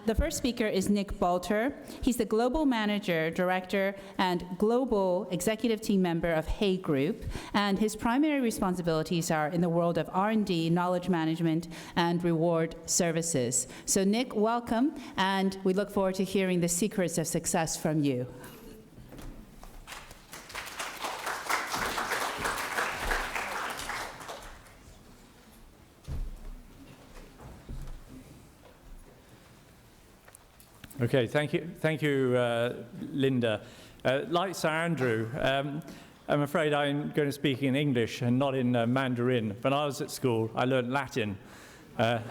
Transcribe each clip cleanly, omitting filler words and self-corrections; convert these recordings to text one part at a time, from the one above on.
The first speaker is Nick Boulter. He's the Global Manager, Director, and Global Executive Team Member of Hay Group, and his primary responsibilities are in the world of R&D, knowledge management, and reward services. So Nick, welcome, and we look forward to hearing the secrets of success from you. Okay, thank you, Linda. Like Sir Andrew, I'm afraid I'm going to speak in English and not in Mandarin. When I was at school, I learned Latin. And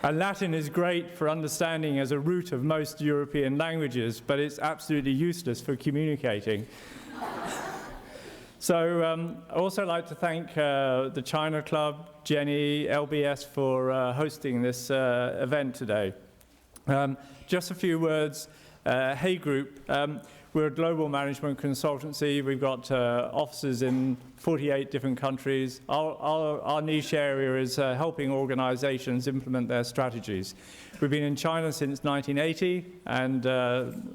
Latin is great for understanding as a root of most European languages, but it's absolutely useless for communicating. So I'd also like to thank the China Club, Jenny, LBS for hosting this event today. Just a few words. Hay Group, we're a global management consultancy. We've got offices in 48 different countries. Our niche area is helping organizations implement their strategies. We've been in China since 1980, and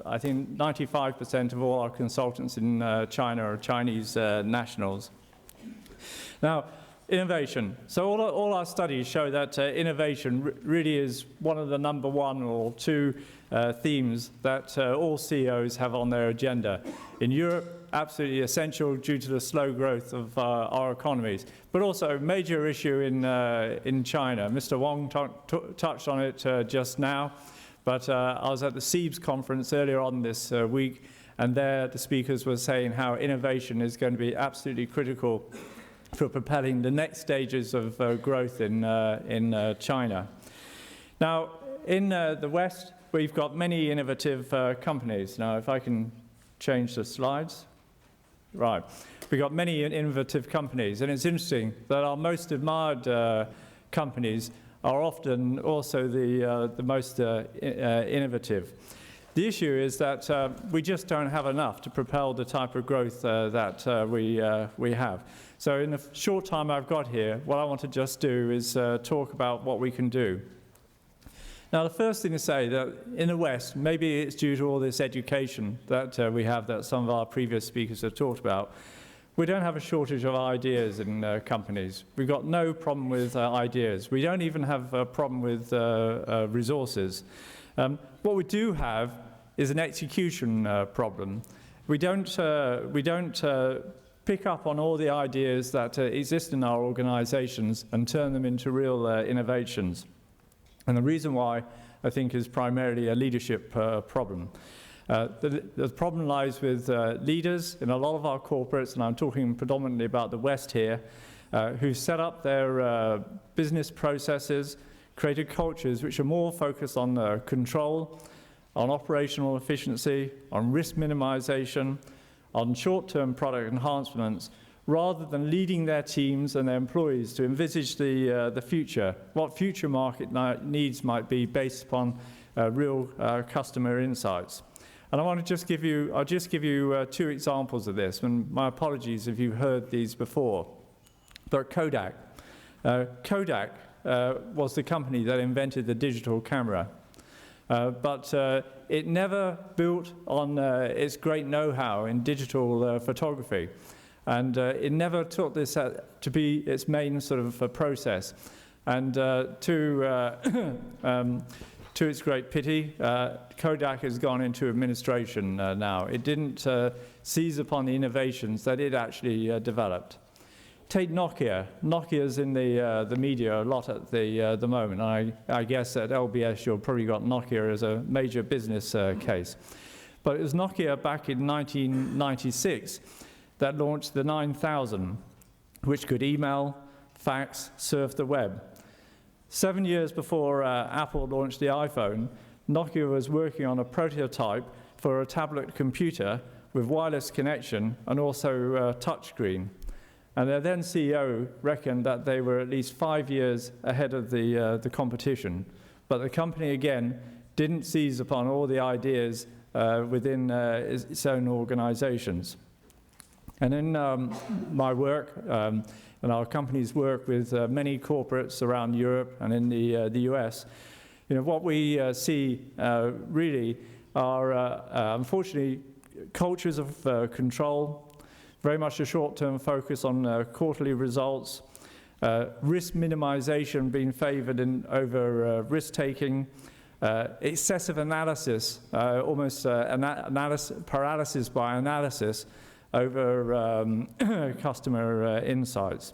I think 95% of all our consultants in China are Chinese nationals. Now, innovation. So all our studies show that innovation really is one of the number one or two themes that all CEOs have on their agenda. In Europe, absolutely essential due to the slow growth of our economies, but also a major issue in China. Mr. Wong touched on it just now, but I was at the SEEBS conference earlier on this week, and there the speakers were saying how innovation is going to be absolutely critical for propelling the next stages of growth in China. Now, in the West, we've got many innovative companies. Now, if I can change the slides. Right. We've got many innovative companies, and it's interesting that our most admired companies are often also the most innovative. The issue is that we just don't have enough to propel the type of growth that we have. So in the short time I've got here, what I want to just do is talk about what we can do. Now, the first thing to say that in the West, maybe it's due to all this education that we have that some of our previous speakers have talked about, we don't have a shortage of ideas in companies. We've got no problem with ideas. We don't even have a problem with resources. What we do have is an execution problem. We don't pick up on all the ideas that exist in our organizations and turn them into real innovations. And the reason why, I think, is primarily a leadership problem. The problem lies with leaders in a lot of our corporates, and I'm talking predominantly about the West here, who set up their business processes, created cultures which are more focused on control, on operational efficiency, on risk minimization, on short-term product enhancements, rather than leading their teams and their employees to envisage the future, what future market needs might be based upon real customer insights. And I want to just give you two examples of this, and my apologies if you've heard these before. But Kodak. Kodak was the company that invented the digital camera. But it never built on its great know-how in digital photography. And it never took this to be its main sort of process. And to its great pity, Kodak has gone into administration now. It didn't seize upon the innovations that it actually developed. Take Nokia. Nokia's in the media a lot at the moment. I guess at LBS you've probably got Nokia as a major business case. But it was Nokia back in 1996 that launched the 9000, which could email, fax, surf the web. 7 years before Apple launched the iPhone, Nokia was working on a prototype for a tablet computer with wireless connection and also touchscreen. And their then CEO reckoned that they were at least 5 years ahead of the competition. But the company, again, didn't seize upon all the ideas within its own organizations. And in my work, and our company's work with many corporates around Europe and in the US, What we see really are, unfortunately, cultures of control, very much a short-term focus on quarterly results, risk minimization being favored over risk-taking, excessive analysis, almost paralysis by analysis over customer insights.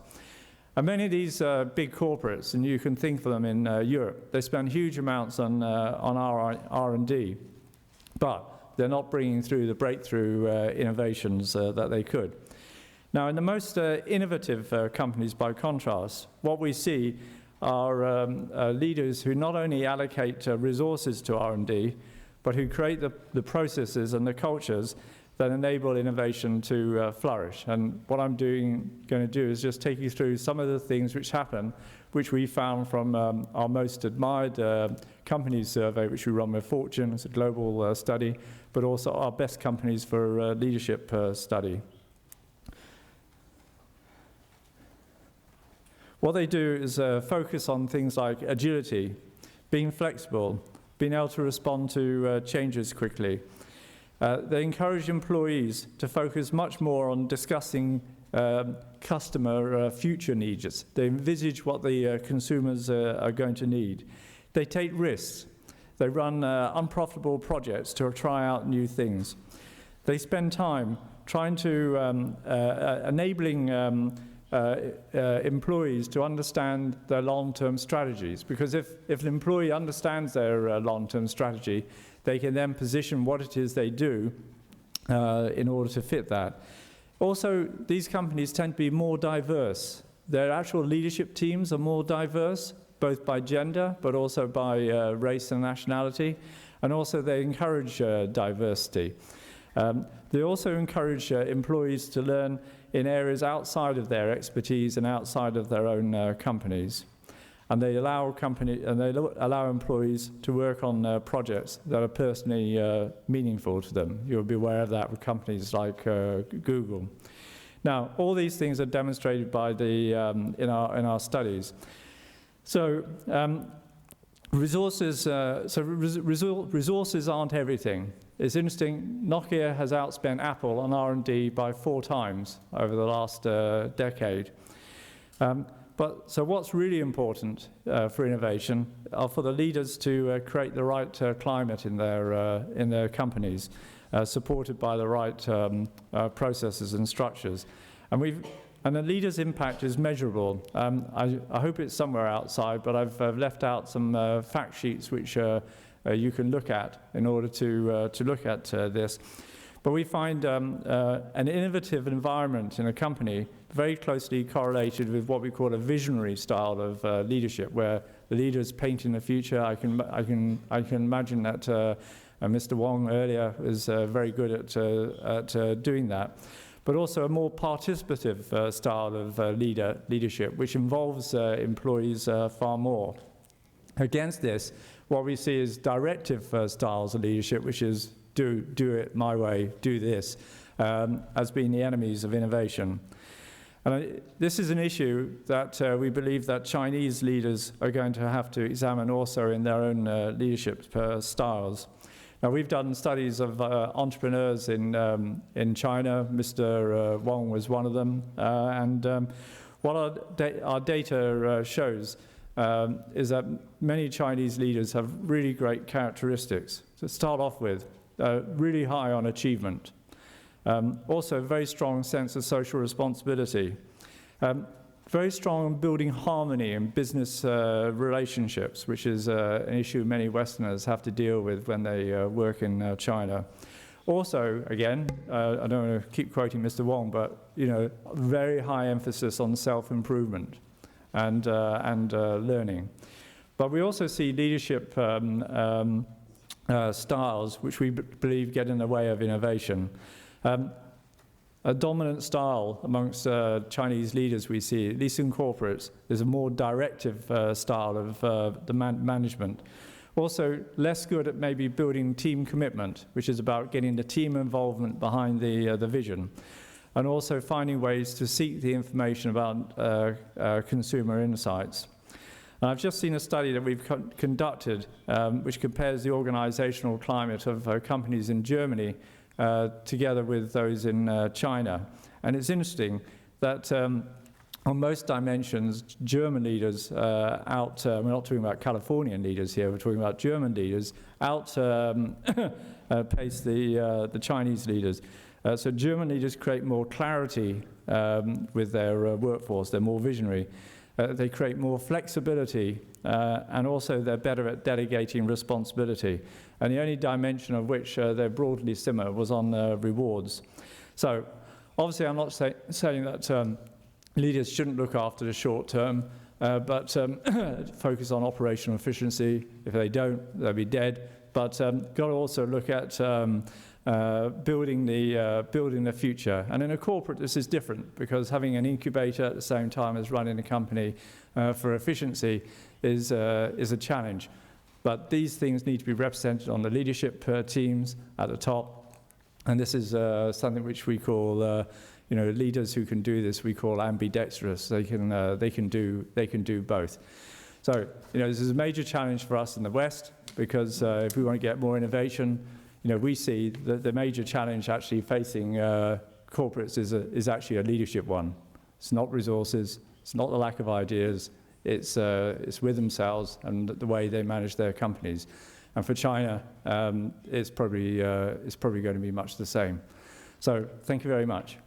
And many of these big corporates, and you can think of them in Europe, they spend huge amounts on R&D, but they're not bringing through the breakthrough innovations that they could. Now, in the most innovative companies, by contrast, what we see are leaders who not only allocate resources to R&D, but who create the processes and the cultures that enable innovation to flourish. And what I'm going to do is just take you through some of the things which happen, which we found from our most admired companies survey, which we run with Fortune. It's a global study, but also our best companies for leadership study. What they do is focus on things like agility, being flexible, being able to respond to changes quickly. They encourage employees to focus much more on discussing customer future needs. They envisage what the consumers are going to need. They take risks. They run unprofitable projects to try out new things. They spend time trying to enabling employees to understand their long-term strategies, because if an employee understands their long-term strategy, they can then position what it is they do in order to fit that. Also, these companies tend to be more diverse. Their actual leadership teams are more diverse, both by gender, but also by race and nationality, and also they encourage diversity. They also encourage employees to learn in areas outside of their expertise and outside of their own companies. And they allow employees to work on projects that are personally meaningful to them. You'll be aware of that with companies like Google. Now, all these things are demonstrated by in our studies. So resources aren't everything. It's interesting, Nokia has outspent Apple on R&D by 4 times over the last decade. So what's really important for innovation are for the leaders to create the right climate in their companies, supported by the right processes and structures. And the leader's impact is measurable. I hope it's somewhere outside, but I've left out some fact sheets which you can look at in order to look at this. But we find an innovative environment in a company very closely correlated with what we call a visionary style of leadership, where the leader is painting the future. I can imagine that Mr. Wong earlier was very good at doing that. But also a more participative style of leadership, which involves employees far more. Against this, what we see is directive styles of leadership, which is do it my way, do this, as being the enemies of innovation. And this is an issue that we believe that Chinese leaders are going to have to examine also in their own leadership styles. Now, we've done studies of entrepreneurs in China. Mr. Wong was one of them. What our data shows is that many Chinese leaders have really great characteristics to start off with, really high on achievement. Also, a very strong sense of social responsibility. Very strong on building harmony in business relationships, which is an issue many Westerners have to deal with when they work in China. Also, again, I don't want to keep quoting Mr. Wong, but very high emphasis on self-improvement and learning. But we also see leadership styles which we believe get in the way of innovation. A dominant style amongst Chinese leaders we see, at least in corporates, is a more directive style of the management. Also, less good at maybe building team commitment, which is about getting the team involvement behind the vision, and also finding ways to seek the information about consumer insights. And I've just seen a study that we've conducted which compares the organizational climate of companies in Germany together with those in China. And it's interesting that on most dimensions, German leaders we're not talking about Californian leaders here, we're talking about German leaders, pace the Chinese leaders. So German leaders create more clarity with their workforce, they're more visionary. They create more flexibility, and also they're better at delegating responsibility. And the only dimension of which they're broadly similar was on rewards. So obviously I'm not saying that leaders shouldn't look after the short term, but focus on operational efficiency. If they don't, they'll be dead. But got to also look at building the future. And in a corporate, this is different, because having an incubator at the same time as running a company for efficiency is a challenge. But these things need to be represented on the leadership teams at the top. And this is something which we call, leaders who can do this, we call ambidextrous. They can do both. So, this is a major challenge for us in the West, because if we want to get more innovation, we see that the major challenge actually facing corporates is actually a leadership one. It's not resources, it's not the lack of ideas, it's with themselves and the way they manage their companies. And for China, it's probably going to be much the same. So thank you very much.